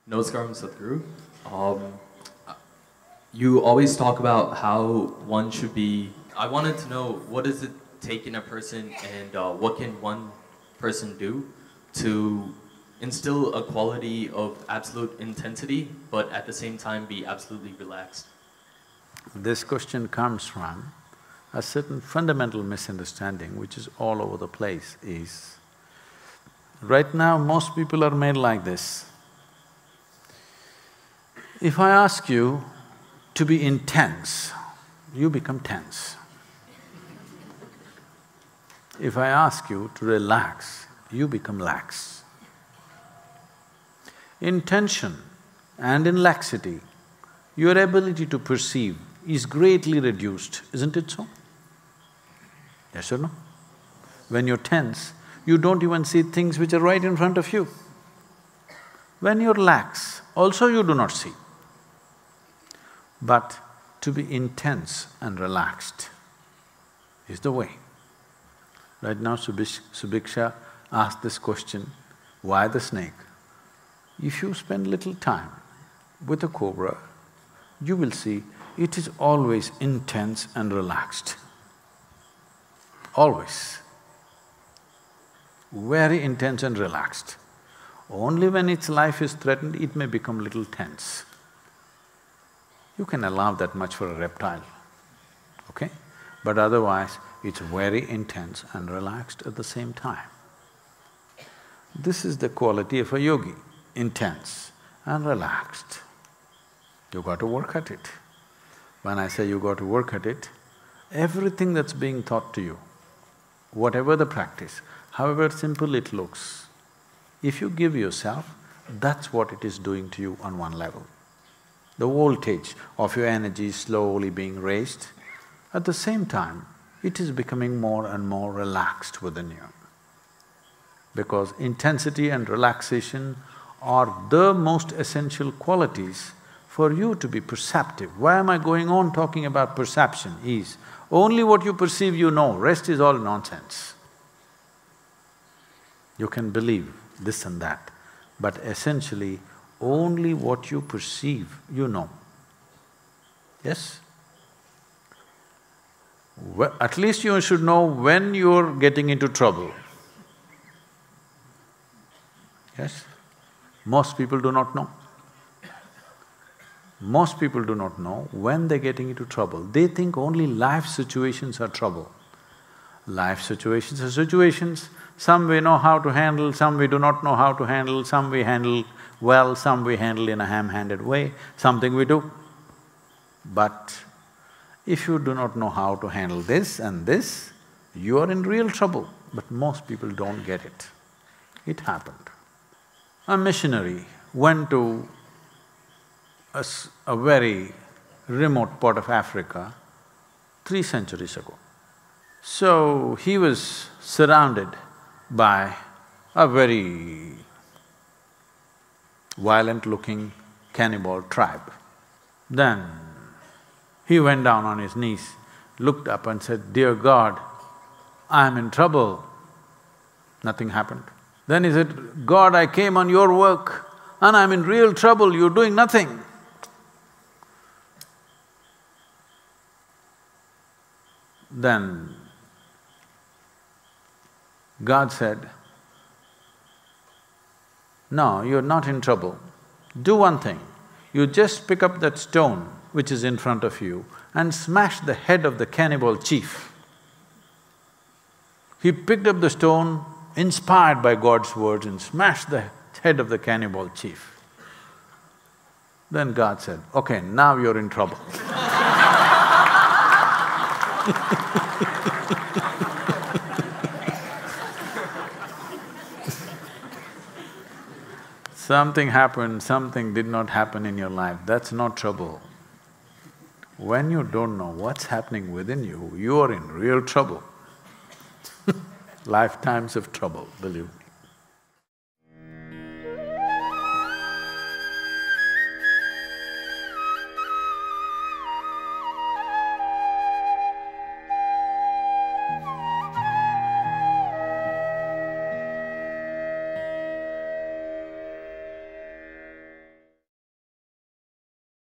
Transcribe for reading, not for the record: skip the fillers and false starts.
Namaskaram, Sadhguru. You always talk about how one should be. I wanted to know, what does it take in a person, and what can one person do to instill a quality of absolute intensity, but at the same time be absolutely relaxed? This question comes from a certain fundamental misunderstanding which is all over the place is, right now most people are made like this. If I ask you to be intense, you become tense. If I ask you to relax, you become lax. In tension and in laxity, your ability to perceive is greatly reduced, isn't it so? Yes or no? When you're tense, you don't even see things which are right in front of you. When you're lax, also you do not see. But to be intense and relaxed is the way. Right now Subiksha asked this question, why the snake? If you spend little time with a cobra, you will see it is always intense and relaxed. Always. Very intense and relaxed. Only when its life is threatened, it may become little tense. You can allow that much for a reptile, okay? But otherwise, it's very intense and relaxed at the same time. This is the quality of a yogi, intense and relaxed. You got to work at it. When I say you got to work at it, everything that's being taught to you, whatever the practice, however simple it looks, if you give yourself, that's what it is doing to you on one level. The voltage of your energy is slowly being raised. At the same time, it is becoming more and more relaxed within you. Because intensity and relaxation are the most essential qualities for you to be perceptive. Why am I going on talking about perception is, only what you perceive you know, rest is all nonsense. You can believe this and that, but essentially, only what you perceive, you know. Yes? At least you should know when you're getting into trouble. Yes? Most people do not know. Most people do not know when they're getting into trouble. They think only life situations are trouble. Life situations are situations, some we know how to handle, some we do not know how to handle, some we handle well, some we handle in a ham-handed way, something we do. But if you do not know how to handle this and this, you are in real trouble. But most people don't get it. It happened. A missionary went to a very remote part of Africa 3 centuries ago. So, he was surrounded by a very violent-looking cannibal tribe. Then he went down on his knees, looked up and said, "Dear God, I'm in trouble." Nothing happened. Then he said, "God, I came on your work and I'm in real trouble, you're doing nothing." Then God said, "No, you're not in trouble. Do one thing, you just pick up that stone which is in front of you and smash the head of the cannibal chief." He picked up the stone, inspired by God's words, and smashed the head of the cannibal chief. Then God said, "Okay, now you're in trouble." Something happened, something did not happen in your life, that's not trouble. When you don't know what's happening within you, you are in real trouble. Lifetimes of trouble, believe me.